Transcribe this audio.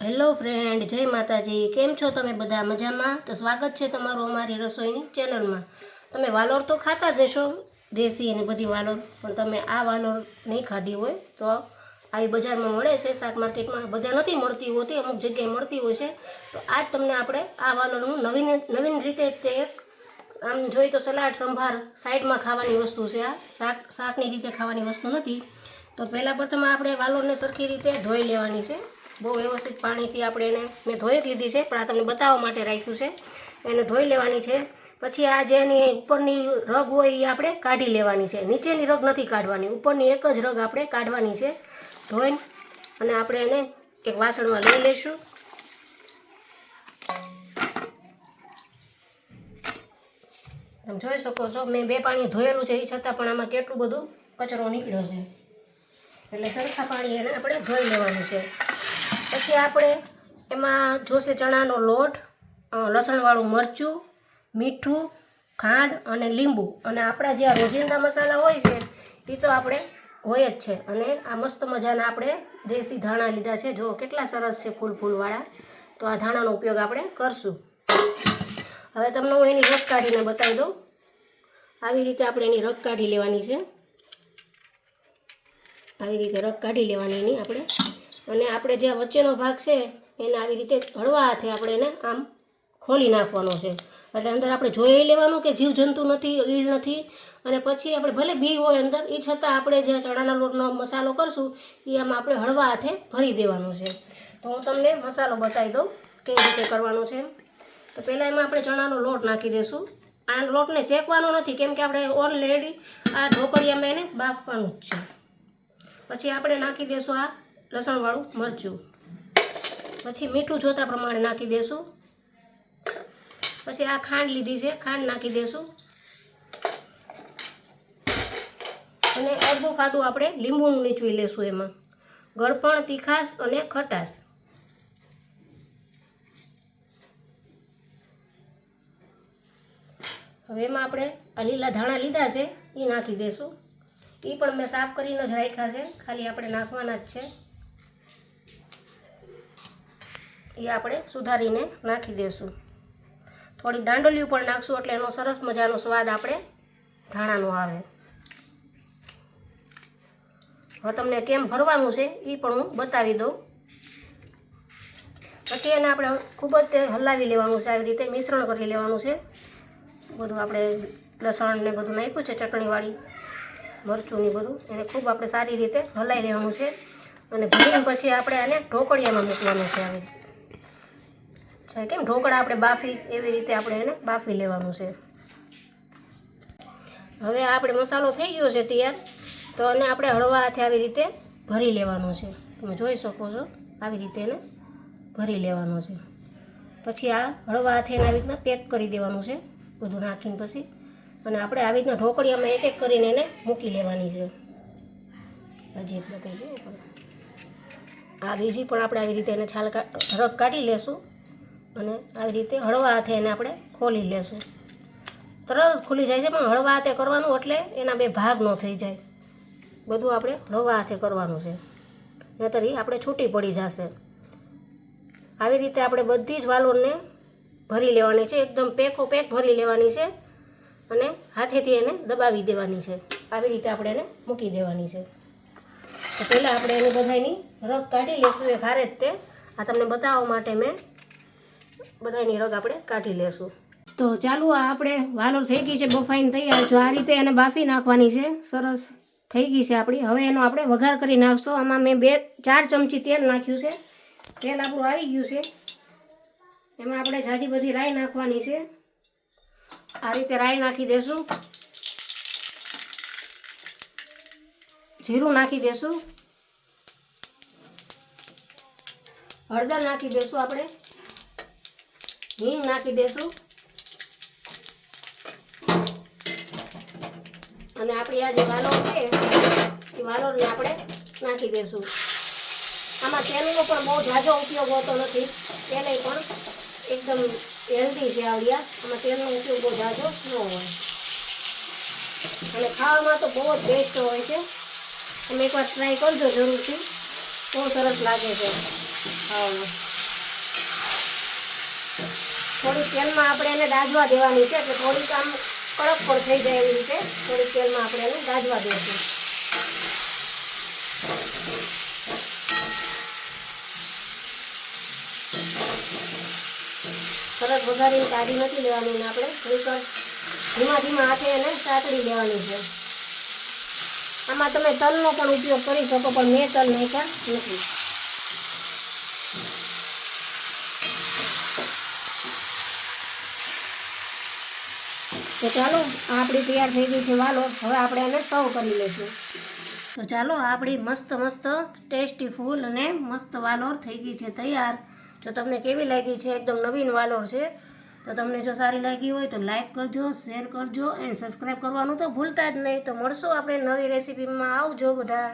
Hello friend, જય માતાજી। કેમ છો તમે બધા? મજામાં? તો સ્વાગત છે તમારું અમારી રસોઈની ચેનલમાં। તમે વાલોર તો ખાતા જ હશો, દેશી અને બધી વાલોર, પણ તમે આ વાલોર નહીં ખાધી હોય તો આવી બજારમાં મળે છે, શાક માર્કેટમાં બધા નથી મળતી હોતી, અમુક જગ્યાએ મળતી હોય છે। તો આજ તમને આપણે આ વાલોરનું નવીન રીતે તે એક આમ જોઈ તો સલાડ સંભાર સાઈડમાં ખાવાની વસ્તુ છે। આ શાકની રીતે ખાવાની વસ્તુ નથી। તો પહેલાં પ્રથમ આપણે વાલોરને સરખી રીતે ધોઈ લેવાની છે। બહુ વ્યવસ્થિત પાણીથી આપણે એને મેં ધોઈ લીધી છે, પણ આ તમને બતાવવા માટે રાખ્યું છે। એને ધોઈ લેવાની છે। પછી આ જે એની ઉપરની રગ હોય એ આપણે કાઢી લેવાની છે। નીચેની રગ નથી કાઢવાની, ઉપરની એક જ રગ આપણે કાઢવાની છે ધોઈને। અને આપણે એને એક વાસણમાં લઈ લઈશું। તમે જોઈ શકો છો મેં બે પાણી ધોયેલું છે, એ છતાં પણ આમાં કેટલું બધું કચરો નીકળ્યો છે, એટલે સરખા પાણી એને આપણે ધોઈ લેવાનું છે। પછી આપણે એમાં જોશે ચણાનો લોટ, લસણવાળું મરચું, મીઠું, ખાંડ અને લીંબુ, અને આપણા જે આ રોજિંદા મસાલા હોય છે એ તો આપણે હોય જ છે। અને આ મસ્ત મજાના આપણે દેશી ધાણા લીધા છે, જો કેટલા સરસ છે ફૂલવાળા। તો આ ધાણાનો ઉપયોગ આપણે કરશું। હવે તમને હું એની રગ કાઢીને બતાવી દઉં। આવી રીતે આપણે એની રગ કાઢી લેવાની છે, આવી રીતે રગ કાઢી લેવાની એની આપણે। અને આપણે જે વચ્ચેનો ભાગ છે એને આવી રીતે હળવા હાથે આપણે એને આમ ખોલી નાખવાનો છે, એટલે અંદર આપણે જોઈ લેવાનું કે જીવજંતુ નથી, ઈડ નથી। અને પછી આપણે ભલે બી હોય અંદર, એ છતાં આપણે જે ચણાના લોટનો મસાલો કરશું એ આમાં આપણે હળવા હાથે ભરી દેવાનો છે। તો હું તમને મસાલો બતાવી દઉં કેવી રીતે કરવાનો છે। તો પહેલાં એમાં આપણે ચણાનો લોટ નાખી દઈશું। આ લોટને શેકવાનો નથી, કેમ કે આપણે ઓલરેડી આ ઢોકળિયામાં એને બાફવાનું જ છે। પછી આપણે નાખી દઈશું આ લસણવાળું મરચું, પછી મીઠું જોતા પ્રમાણે નાખી દઈશું। પછી આ ખાંડ લીધી છે, ખાંડ નાખી દઈશું। અને અડધું ખાડું આપણે લીંબુનું નીચવી લેશું, એમાં ગળપણ, તીખાશ અને ખટાશ। હવે એમાં આપણે આ લીલા ધાણા લીધા છે એ નાખી દઈશું। એ પણ મેં સાફ કરીને જ રાખ્યા છે, ખાલી આપણે નાખવાના જ છે। એ આપણે સુધારીને નાખી દઈશું। થોડી દાંડલિયું પણ નાખશું, એટલે એનો સરસ મજાનો સ્વાદ આપણે ધાણાનો આવે। હવે તમને કેમ ભરવાનું છે એ પણ હું બતાવી દઉં। પછી એને આપણે ખૂબ જ હલાવી લેવાનું છે, આવી રીતે મિશ્રણ કરી લેવાનું છે બધું। આપણે લસણ ને બધું નાખ્યું છે, ચટણીવાળી મરચુંની બધું, એને ખૂબ આપણે સારી રીતે હલાવી લેવાનું છે। અને ભરીને પછી આપણે આને ઢોકળિયામાં મૂકવાનું છે, આવી છે કેમ ઢોકળા આપણે બાફી એવી રીતે આપણે એને બાફી લેવાનું છે। હવે આપણે મસાલો થઈ ગયો છે તૈયાર, તો એને આપણે હળવા હાથે આવી રીતે ભરી લેવાનો છે। તમે જોઈ શકો છો આવી રીતે એને ભરી લેવાનો છે। પછી આ હળવા હાથે એને આવી રીતના પેક કરી દેવાનું છે બધું નાખીને પછી। અને આપણે આવી રીતના ઢોકળિયામાં એક એક કરીને એને મૂકી લેવાની છે। હજી એક બતાવી દઉં પણ આ બીજી પણ આપણે આવી રીતે એને રગ કાઢી લેશું, અને આવી રીતે હળવા હાથે એને આપણે ખોલી લેશું। તરત ખુલી જાય છે, પણ હળવા હાથે કરવાનું, એટલે એના બે ભાગ ન થઈ જાય। બધું આપણે હળવા હાથે કરવાનું છે, નહીંતર આપણે છૂટી પડી જશે। આવી રીતે આપણે બધી જ વાલોરને ભરી લેવાની છે, એકદમ પેક ભરી લેવાની છે, અને હાથેથી એને દબાવી દેવાની છે। આવી રીતે આપણે એને મૂકી દેવાની છે। તો પહેલાં આપણે એની બધાની રગ કાઢી લઈશું એક હારે જ તે। આ તમને બતાવવા માટે મેં બધાની રગ આપણે કાઢી લેશું। તો ચાલો આ આપણે વાલોર થઈ ગઈ છે, બફાઈને તૈયાર। જો આ રીતે એને બાફી નાખવાની છે, સરસ થઈ ગઈ છે આપણી। હવે એનો આપણે વઘાર કરી નાખશું। આમાં મેં 4 ચમચી તેલ નાખ્યું છે। તેલ આપણું આવી ગયું છે, એમાં આપણે ઝાઝી બધી રાઈ નાખવાની છે। આ રીતે રાઈ નાખી દેશું, જીરું નાખી દેશું, હળદર નાખી દેશું, આપણે હિંગ નાખી દેશું, અને આપણી આ જે વાલોર છે એ વાલોરને આપણે નાખી દેશું। આમાં તેલનો પણ બહુ ઝાઝો ઉપયોગ હોતો નથી, તેલ પણ એકદમ હેલ્ધી છે આવડિયા, આમાં તેલનો ઉપયોગ બહુ ઝાઝો ન હોય, અને ખાવામાં તો બહુ જ બેસ્ટ હોય છે। તમે એકવાર ટ્રાય કરજો જરૂરથી, બહુ સરસ લાગે છે ખાવામાં। તેલમાં આપણે એને દાજવા દેવાની છે, એટલે થોડીક આમ કડક પણ થઈ જાય એવી રીતે થોડીક તેલમાં આપણે એને દાજવા દઈશું. સરસ વઘારીને કાઢી નથી લેવાની ને આપણે થોડીક ધીમા ધીમા હાથે એને સાતળી લેવાની છે. આમાં તમે તલનો પણ ઉપયોગ કરી શકો, પણ મેં તલ નાખ્યા નથી. તો ચાલો આપણી તૈયાર થઈ ગઈ છે વાલોર. હવે આપણે એને સર્વ કરી લઈશું. તો ચાલો આપણી મસ્ત મસ્ત ટેસ્ટી ફૂલ અને મસ્ત વાલોર થઈ ગઈ છે તૈયાર. જો તમને કેવી લાગી છે, એકદમ નવીન વાલોર છે. તો તમને જો સારી લાગી હોય તો લાઈક કરજો, શેર કરજો અને સબસ્ક્રાઈબ કરવાનું તો ભૂલતા જ નહીં. તો મળશું આપણે નવી રેસીપીમાં. આવજો બધા.